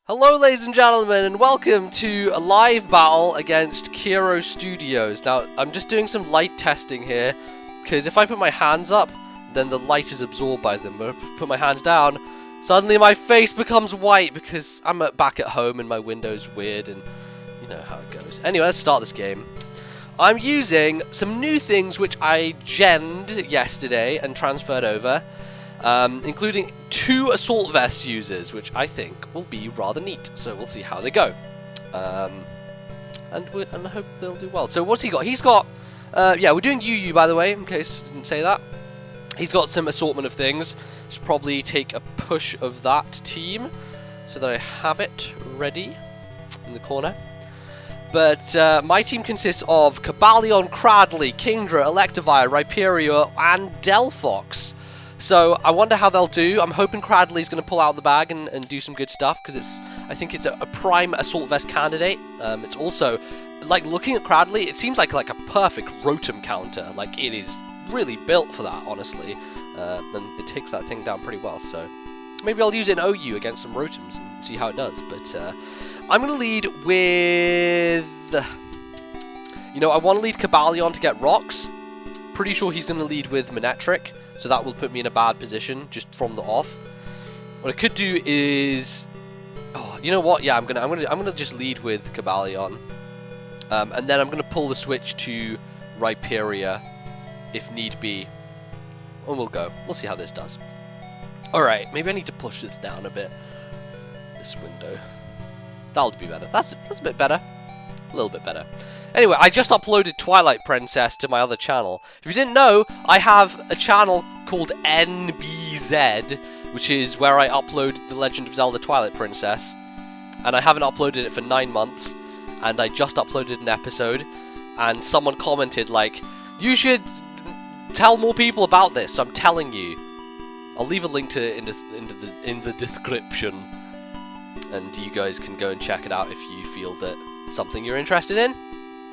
Hello ladies and gentlemen, and welcome to a live battle against Kerokerostudio. Now, I'm just doing some light testing here, because if I put my hands up, then the light is absorbed by them. But if I put my hands down, suddenly my face becomes white, because I'm back at home and my window's weird, and you know how it goes. Anyway, let's start this game. I'm using some new things which I genned yesterday and transferred over. Including 2 assault vest users, which I think will be rather neat. So we'll see how they go, and I hope they'll do well. So what's he got? He's got, yeah, we're doing UU by the way, in case I didn't say that. He's got some assortment of things. Should probably take a push of that team, so that I have it ready in the corner. But my team consists of Cobalion, Cradley, Kingdra, Electivire, Rhyperior, and Delphox. So I wonder how they'll do. I'm hoping Cradley's going to pull out the bag and do some good stuff, because I think it's a prime assault vest candidate. It's also, like, looking at Cradley, it seems like a perfect Rotom counter. Like, it is really built for that, honestly, and it takes that thing down pretty well. So maybe I'll use it in OU against some Rotoms and see how it does. But I'm going to lead with, you know, I want to lead Cobalion to get rocks. Pretty sure he's going to lead with Manectric. So that will put me in a bad position just from the off. What I could do is, oh, you know what? Yeah, I'm gonna just lead with Cobalion, and then I'm gonna pull the switch to Rhyperior if need be, and we'll go. We'll see how this does. All right, maybe I need to push this down a bit. This window, that'll be better. That's a bit better, a little bit better. Anyway, I just uploaded Twilight Princess to my other channel. If you didn't know, I have a channel called NBZ, which is where I upload The Legend of Zelda Twilight Princess. And I haven't uploaded it for 9 months, and I just uploaded an episode, and someone commented, like, you should tell more people about this, so I'm telling you. I'll leave a link to it in the description, and you guys can go and check it out if you feel that something you're interested in.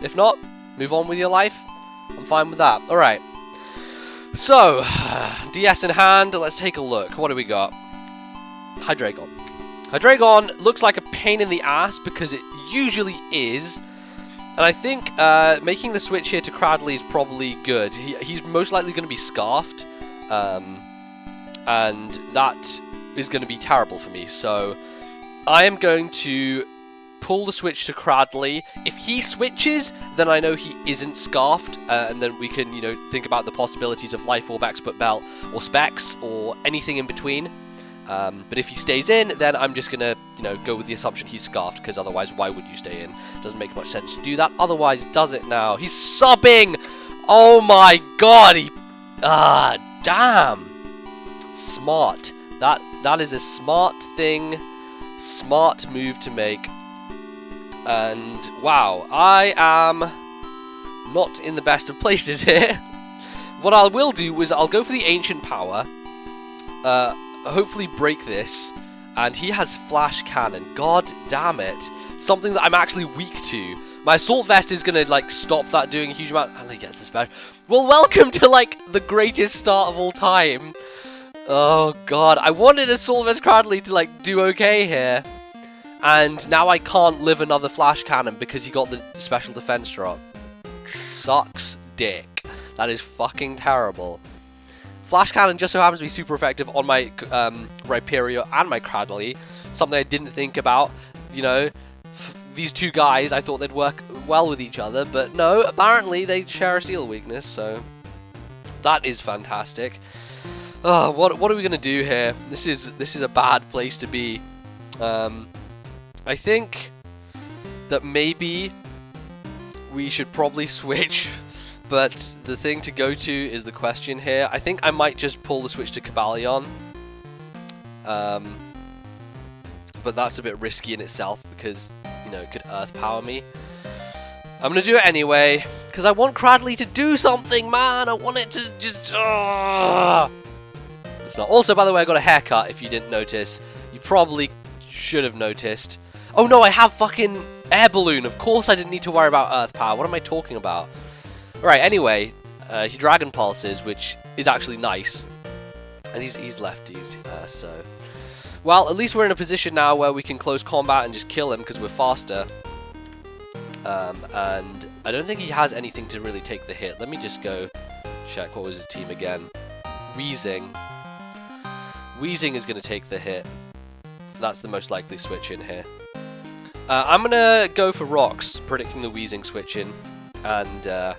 If not, move on with your life. I'm fine with that. Alright. So, DS in hand, let's take a look. What do we got? Hydreigon. Hydreigon looks like a pain in the ass, because it usually is. And I think making the switch here to Cradley is probably good. He's most likely going to be Scarfed. And that is going to be terrible for me. So, I am going to pull the switch to Cradley. If he switches, then I know he isn't Scarfed, and then we can, you know, think about the possibilities of Life Orb, Expert Belt, or Specs, or anything in between. But if he stays in, then I'm just gonna, you know, go with the assumption he's Scarfed, because otherwise, why would you stay in? Doesn't make much sense to do that. Otherwise, does it now? He's subbing! Oh my god! Damn! Smart. That is a smart thing. Smart move to make. And wow, I am not in the best of places here. What I will do is I'll go for the Ancient Power, hopefully break this, and he has Flash Cannon. God damn it. Something that I'm actually weak to. My Assault Vest is going to, like, stop that doing a huge amount, and he gets this back. Well, welcome to, like, the greatest start of all time. Oh god, I wanted Assault Vest Cradley to, like, do okay here. And now I can't live another Flash Cannon because he got the special defense drop. Sucks dick. That is fucking terrible. Flash Cannon just so happens to be super effective on my Rhyperior and my Cradley. Something I didn't think about. You know, these two guys, I thought they'd work well with each other. But no, apparently they share a steel weakness. So that is fantastic. Oh, what are we going to do here? This is a bad place to be. I think that maybe we should probably switch, but the thing to go to is the question here. I think I might just pull the switch to Cobalion, but that's a bit risky in itself because, you know, it could Earth Power me. I'm going to do it anyway, because I want Cradley to do something, man! I want it to just... It's not. Also, by the way, I got a haircut, if you didn't notice. You probably should have noticed. Oh no, I have fucking Air Balloon. Of course I didn't need to worry about Earth Power. What am I talking about? Alright, anyway, he Dragon Pulses, which is actually nice. And he's lefties, so Well, at least we're in a position now where we can close combat and just kill him because we're faster. And I don't think he has anything to really take the hit. Let me just go check what was his team again. Wheezing. Wheezing is going to take the hit. That's the most likely switch in here. I'm going to go for rocks, predicting the Wheezing switch in, and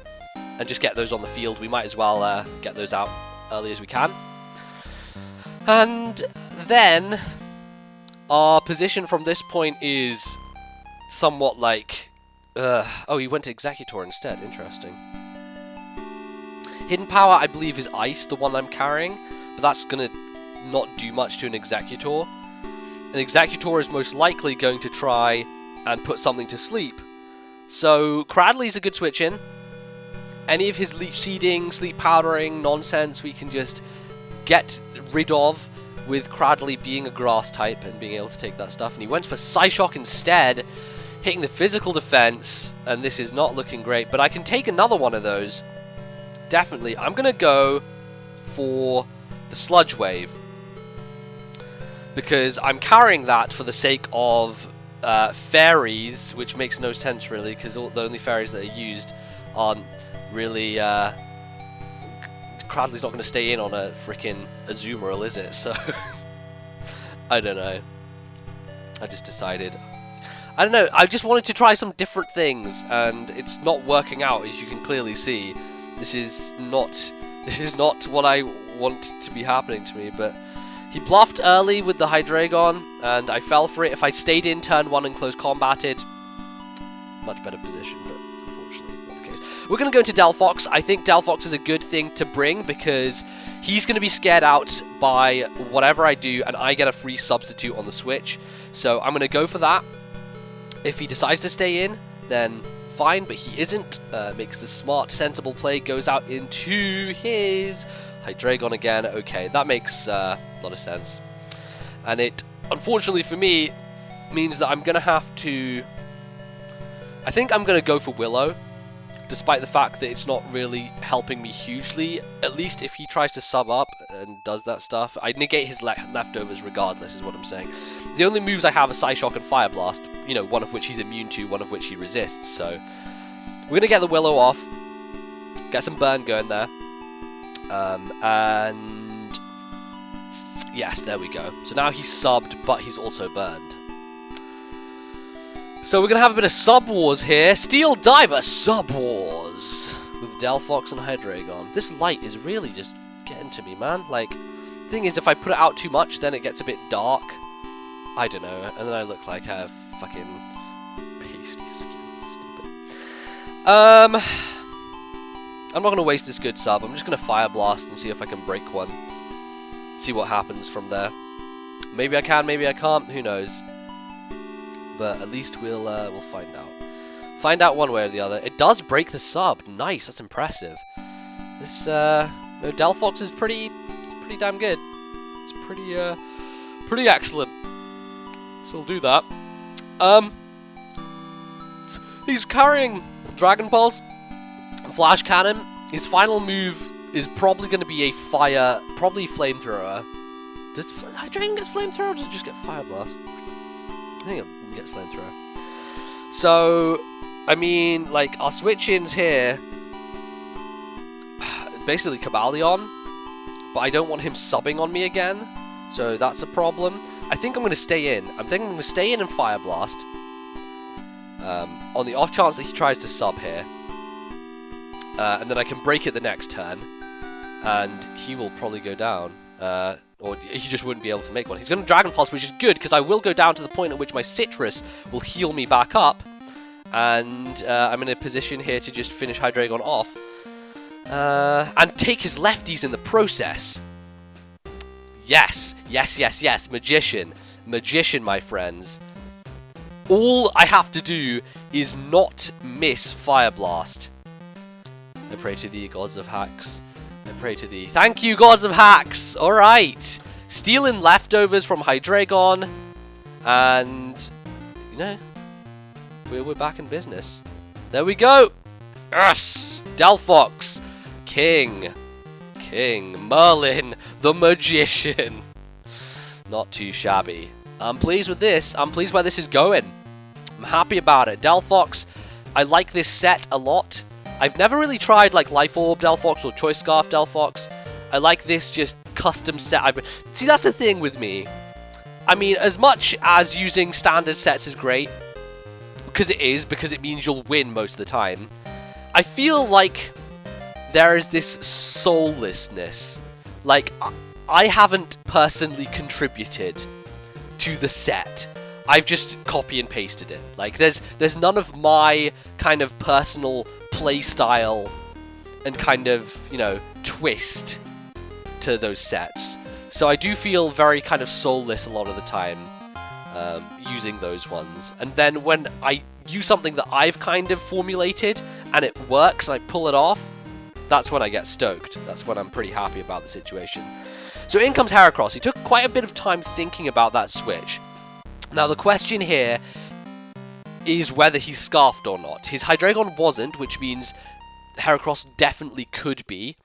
just get those on the field. We might as well get those out early as we can. And then our position from this point is somewhat like... oh, he went to Executor instead. Interesting. Hidden Power, I believe, is Ice, the one I'm carrying, but that's going to not do much to an Executor. An Executor is most likely going to try and put something to sleep. So, Cradley's a good switch in. Any of his leech seeding, sleep powdering nonsense we can just get rid of with Cradley being a grass type and being able to take that stuff. And he went for Psyshock instead, hitting the physical defense, and this is not looking great. But I can take another one of those. Definitely. I'm going to go for the Sludge Wave, because I'm carrying that for the sake of fairies, which makes no sense really, because the only fairies that are used aren't really... Cradley's not going to stay in on a freaking Azumarill, is it? So, I don't know. I just decided... I don't know, I just wanted to try some different things, and it's not working out, as you can clearly see. This is not what I want to be happening to me, but... He bluffed early with the Hydreigon, and I fell for it. If I stayed in turn 1 and close combated, much better position, but unfortunately not the case. We're going to go into Delphox. I think Delphox is a good thing to bring, because he's going to be scared out by whatever I do, and I get a free substitute on the switch. So I'm going to go for that. If he decides to stay in, then fine, but he isn't. Makes the smart, sensible play, goes out into his... Hydreigon again. Okay, that makes a lot of sense. And it, unfortunately for me, means that I'm going to have to... I think I'm going to go for Willow, despite the fact that it's not really helping me hugely. At least if he tries to sub up and does that stuff, I negate his leftovers regardless, is what I'm saying. The only moves I have are Psyshock and Fire Blast, you know, one of which he's immune to, one of which he resists, so... We're going to get the Willow off, get some burn going there. And yes, there we go. So now he's subbed, but he's also burned. So we're going to have a bit of sub wars here. Steel Diver sub wars with Delphox and Hydreigon. This light is really just getting to me, man. Like, the thing is, if I put it out too much, then it gets a bit dark. I don't know, and then I look like I have fucking pasty skin. Stupid. I'm not going to waste this good sub. I'm just going to Fire Blast and see if I can break one. See what happens from there. Maybe I can, maybe I can't. Who knows? But at least we'll find out. Find out one way or the other. It does break the sub. Nice. That's impressive. This no, Delphox is pretty damn good. It's pretty excellent. So we'll do that. He's carrying Dragon Pulse. Flash Cannon. His final move is probably going to be a fire, probably Flamethrower. Does Hydreigon get Flamethrower or does it just get Fire Blast? I think it gets Flamethrower. So, I mean, like, our switch-ins here, basically Cobalion, but I don't want him subbing on me again, so that's a problem. I think I'm going to stay in. I'm thinking I'm going to stay in and Fire Blast, on the off chance that he tries to sub here. And then I can break it the next turn, and he will probably go down, or he just wouldn't be able to make one. He's going to Dragon Pulse, which is good, because I will go down to the point at which my Citrus will heal me back up, and I'm in a position here to just finish Hydreigon off, and take his lefties in the process. Yes, yes, yes, yes, Magician. Magician, my friends. All I have to do is not miss Fire Blast. I pray to thee, gods of hacks. I pray to thee. Thank you, gods of hacks! Alright. Stealing leftovers from Hydreigon. And, you know, we're back in business. There we go! Yes! Delphox. King. Merlin, the Magician. Not too shabby. I'm pleased with this. I'm pleased where this is going. I'm happy about it. Delphox, I like this set a lot. I've never really tried like Life Orb Delphox or Choice Scarf Delphox. I like this just custom set. See, that's the thing with me. I mean, as much as using standard sets is great, because it means you'll win most of the time, I feel like there is this soullessness. Like, I haven't personally contributed to the set. I've just copy and pasted it. Like, there's none of my kind of personal play style and kind of, you know, twist to those sets. So I do feel very kind of soulless a lot of the time using those ones. And then when I use something that I've kind of formulated and it works and I pull it off, that's when I get stoked. That's when I'm pretty happy about the situation. So in comes Heracross. He took quite a bit of time thinking about that switch. Now the question here is whether he's scarfed or not. His Hydreigon wasn't, which means Heracross definitely could be.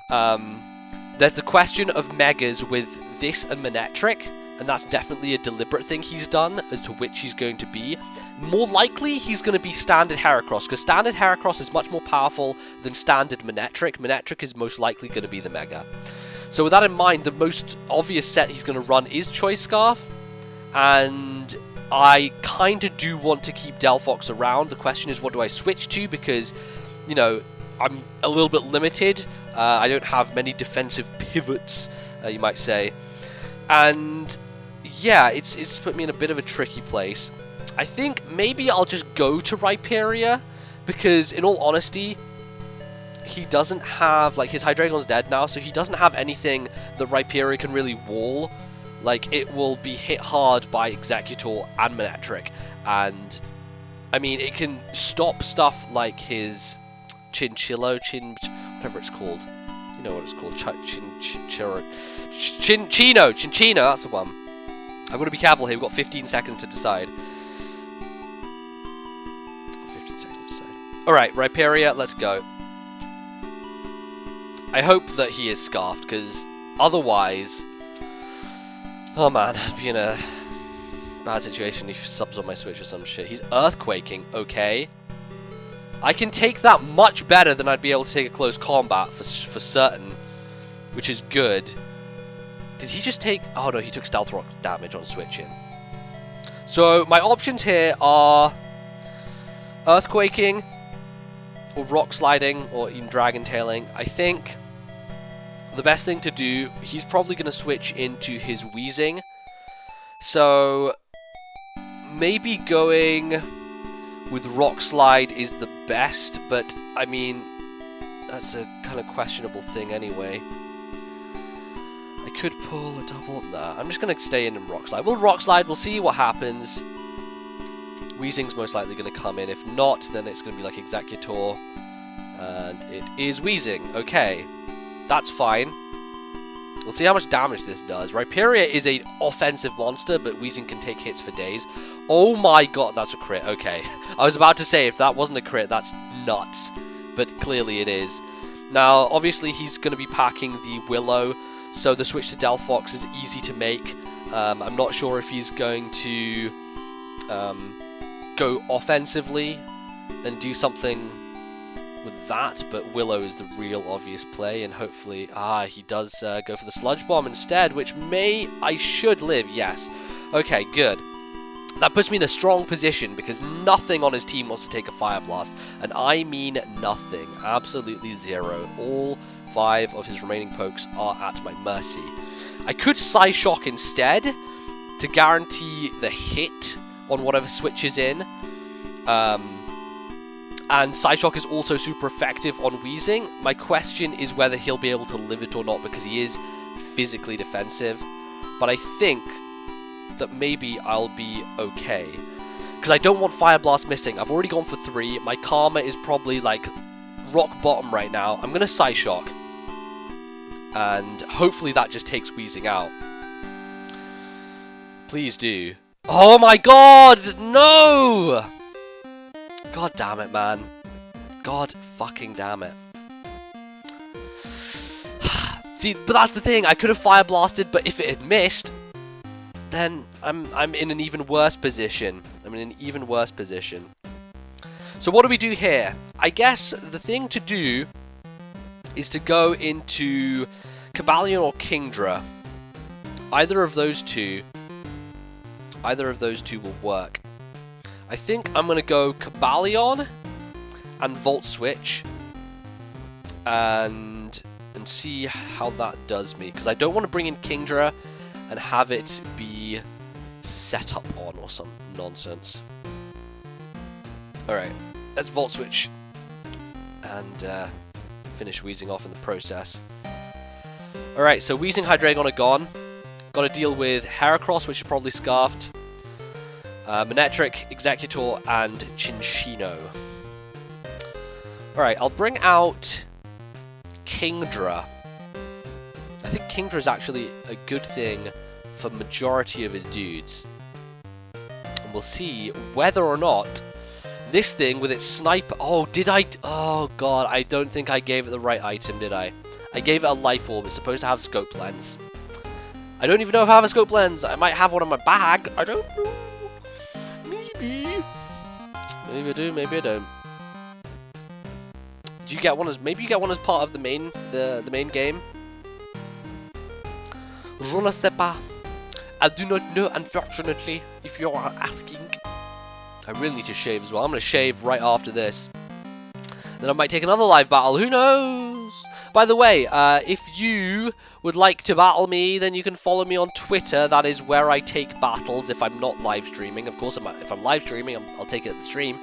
There's the question of Megas with this and Manectric, and that's definitely a deliberate thing he's done as to which he's going to be. More likely, he's going to be standard Heracross, because standard Heracross is much more powerful than standard Manectric. Manectric is most likely going to be the Mega. So with that in mind, the most obvious set he's going to run is Choice Scarf, and I kind of do want to keep Delphox around. The question is, what do I switch to? Because, you know, I'm a little bit limited. I don't have many defensive pivots, you might say. And yeah, it's put me in a bit of a tricky place. I think maybe I'll just go to Rhyperior, because in all honesty, he doesn't have, like, his Hydreigon's dead now, so he doesn't have anything that Rhyperior can really wall. Like, it will be hit hard by Executor and Manectric, and I mean, it can stop stuff like his Chinchillo, whatever it's called. You know what it's called, Chinchino, that's the one. I've got to be careful here, we've got 15 seconds to decide. 15 seconds to decide. Alright, Rhyperior, let's go. I hope that he is scarfed, because otherwise, oh man, I'd be in a bad situation if he subs on my Switch or some shit. He's Earthquaking, okay. I can take that much better than I'd be able to take a close combat for certain, which is good. Did he just take... Oh no, he took Stealth Rock damage on switching. So my options here are Earthquaking, or Rock Sliding, or even Dragon Tailing. I think the best thing to do, he's probably going to switch into his Wheezing. So maybe going with Rock Slide is the best, but I mean, that's a kind of questionable thing anyway. I could pull a double. Nah, I'm just going to stay in and Rock Slide. We'll Rock Slide, we'll see what happens. Wheezing's most likely going to come in. If not, then it's going to be like Executor. And it is Wheezing. Okay, that's fine. We'll see how much damage this does. Rhyperior is an offensive monster, but Wheezing can take hits for days. Oh my god, that's a crit. Okay. I was about to say, if that wasn't a crit, that's nuts. But clearly it is. Now, obviously, he's going to be packing the Willow, so the switch to Delphox is easy to make. I'm not sure if he's going to go offensively and do something with that, but Willow is the real obvious play, and hopefully, he does go for the Sludge Bomb instead, which I should live, yes. Okay, good. That puts me in a strong position, because nothing on his team wants to take a Fire Blast, and I mean nothing, absolutely zero. All 5 of his remaining pokes are at my mercy. I could Psyshock instead, to guarantee the hit on whatever switches in, and Psyshock is also super effective on Wheezing. My question is whether he'll be able to live it or not, because he is physically defensive. But I think that maybe I'll be okay, because I don't want Fire Blast missing. I've already gone for 3. My Karma is probably like rock bottom right now. I'm going to Psyshock, and hopefully that just takes Wheezing out. Please do. Oh my god, no! God damn it, man. God fucking damn it. See, but that's the thing. I could have fire blasted, but if it had missed, then I'm in an even worse position. I'm in an even worse position. So what do we do here? I guess the thing to do is to go into Cobalion or Kingdra. Either of those two will work. I think I'm going to go Cobalion and Volt Switch and see how that does me, because I don't want to bring in Kingdra and have it be set up on or some nonsense. Alright, let's Volt Switch and finish Wheezing off in the process. Alright, so Wheezing, Hydreigon are gone. Got to deal with Heracross, which is probably Scarfed, Manectric, Executor, and Cinccino. Alright, I'll bring out Kingdra. I think Kingdra is actually a good thing for majority of his dudes. And we'll see whether or not this thing with its sniper... Oh, did I... Oh, God, I don't think I gave it the right item, did I? I gave it a Life Orb. It's supposed to have Scope Lens. I don't even know if I have a Scope Lens. I might have one in my bag. I don't know. Maybe. Maybe I do, maybe I don't. Do you get one as... Maybe you get one as part of the main game? Je ne sais pas. I do not know, unfortunately, if you are asking. I really need to shave as well. I'm going to shave right after this. Then I might take another live battle. Who knows? By the way, if you would like to battle me, then you can follow me on Twitter. That is where I take battles if I'm not live streaming. Of course, if I'm live streaming, I'll take it at the stream.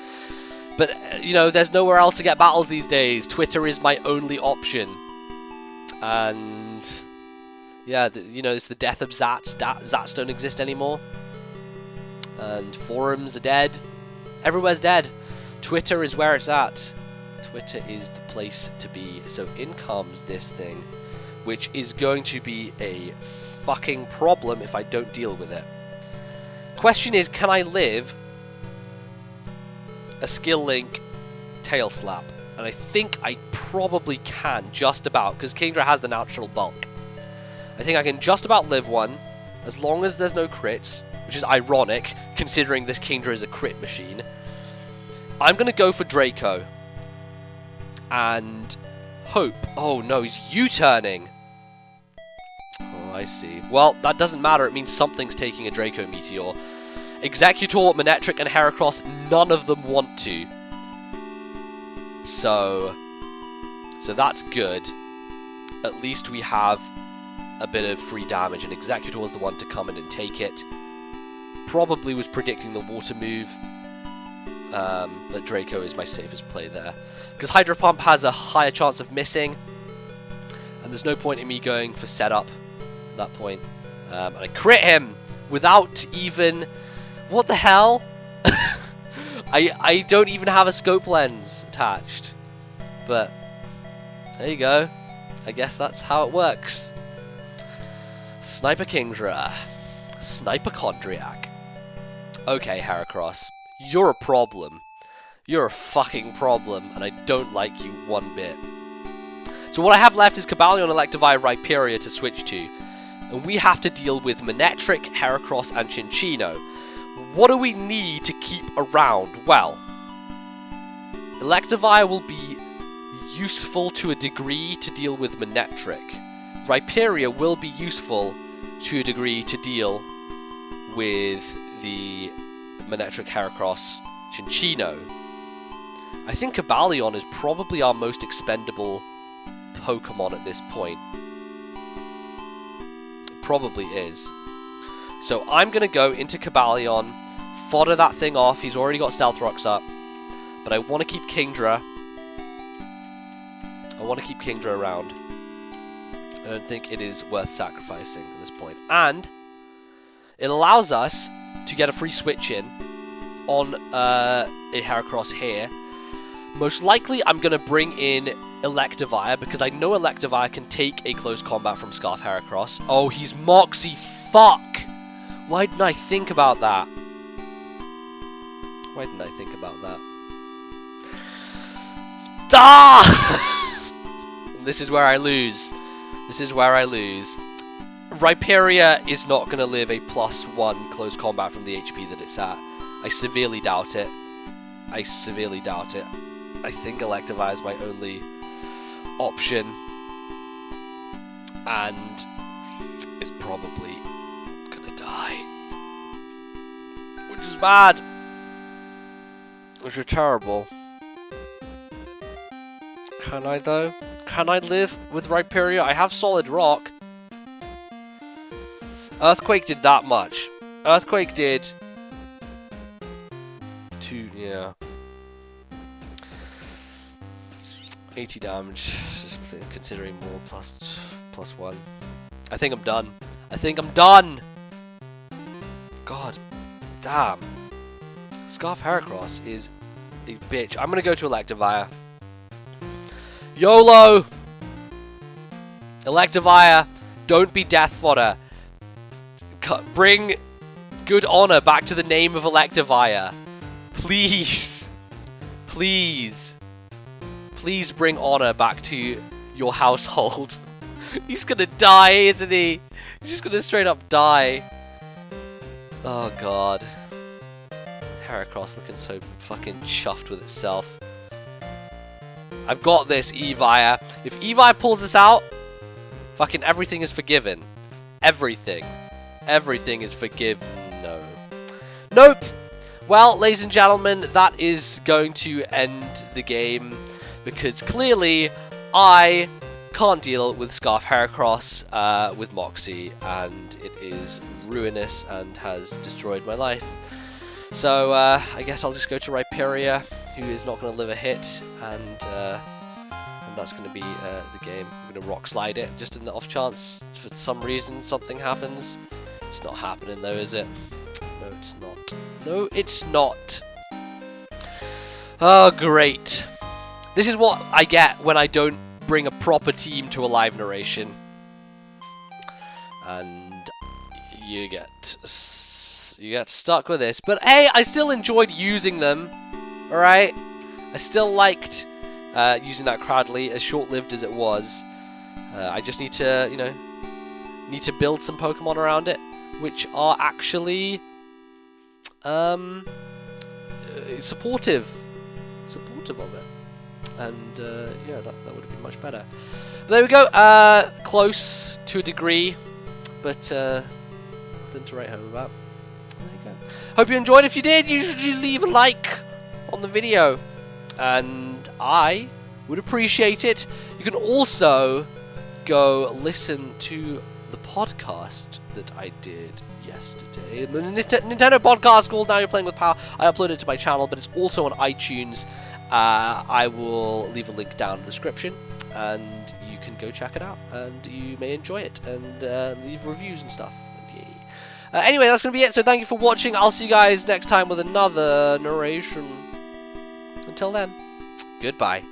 But, you know, there's nowhere else to get battles these days. Twitter is my only option. And, yeah, you know, it's the death of Zats. Zats don't exist anymore. And forums are dead. Everywhere's dead. Twitter is where it's at. Twitter is the place to be. So in comes this thing, which is going to be a fucking problem if I don't deal with it. Question is, can I live a Skill Link Tail Slap? And I think I probably can, just about, because Kingdra has the natural bulk. I think I can just about live one, as long as there's no crits, which is ironic, considering this Kingdra is a crit machine. I'm going to go for Draco. And hope. Oh no, he's U-turning. Oh, I see. Well, that doesn't matter. It means something's taking a Draco Meteor. Executor, Manectric, and Heracross, none of them want to. So that's good. At least we have a bit of free damage, and Executor was the one to come in and take it. Probably was predicting the water move. But Draco is my safest play there. Because Hydro Pump has a higher chance of missing. And there's no point in me going for setup at that point. And I crit him without even... What the hell? I don't even have a scope lens attached. But there you go. I guess that's how it works. Sniper Kingdra. Sniper Chondriac. Okay, Heracross. You're a problem. You're a fucking problem, and I don't like you one bit. So what I have left is Cobalion, Electivire, Rhyperior to switch to. And we have to deal with Manectric, Heracross, and Cinccino. What do we need to keep around? Well, Electivire will be useful to a degree to deal with Manectric. Rhyperior will be useful to a degree to deal with the Manectric, Heracross, Cinccino. I think Cobalion is probably our most expendable Pokemon at this point. It probably is. So I'm going to go into Cobalion, fodder that thing off. He's already got Stealth Rocks up. But I want to keep Kingdra. I want to keep Kingdra around. I don't think it is worth sacrificing at this point. And it allows us to get a free switch in on a Heracross here. Most likely I'm going to bring in Electivire, because I know Electivire can take a close combat from Scarf Heracross. Oh, he's Moxie. Fuck! Why didn't I think about that? Why didn't I think about that? Ah! This is where I lose. This is where I lose. Rhyperia is not going to live a +1 close combat from the HP that it's at. I severely doubt it. I severely doubt it. I think Electivire is my only option. And it's probably going to die. Which is bad. Which is terrible. Can I though? Can I live with Rhyperia? I have Solid Rock. Earthquake did that much. Earthquake did... yeah. 80 damage. Just considering more +1. I think I'm done. I think I'm done! God. Damn. Scarf Heracross is a bitch. I'm gonna go to Electivire. YOLO! Electivire, don't be death fodder. Bring good honor back to the name of Electivire. Please. Please. Please bring honor back to your household. He's gonna die, isn't he? He's just gonna straight up die. Oh god. Heracross looking so fucking chuffed with itself. I've got this, Evire. If Evire pulls this out, fucking everything is forgiven. Everything. Everything is forgiven. No. Nope. Well, ladies and gentlemen, that is going to end the game because clearly I can't deal with Scarf Heracross with Moxie, and it is ruinous and has destroyed my life. So I guess I'll just go to Rhyperia, who is not going to live a hit, and that's going to be the game. I'm going to rock slide it just in the off chance for some reason something happens. It's not happening though, is it? No, it's not. No, it's not. Oh, great. This is what I get when I don't bring a proper team to a live narration. And you get stuck with this. But hey, I still enjoyed using them. Alright? I still liked using that Cradley, as short-lived as it was. I just need to, you know, build some Pokemon around it, which are actually supportive of it. And yeah, that would have been much better. But there we go. Close to a degree, but nothing to write home about. There you go. Hope you enjoyed. If you did, you should leave a like on the video, and I would appreciate it. You can also go listen to the podcast that I did yesterday. The Nintendo podcast called Now You're Playing with Power. I uploaded it to my channel, but it's also on iTunes. I will leave a link down in the description, and you can go check it out, and you may enjoy it, and leave reviews and stuff. Anyway, that's going to be it, so thank you for watching. I'll see you guys next time with another narration. Until then, goodbye.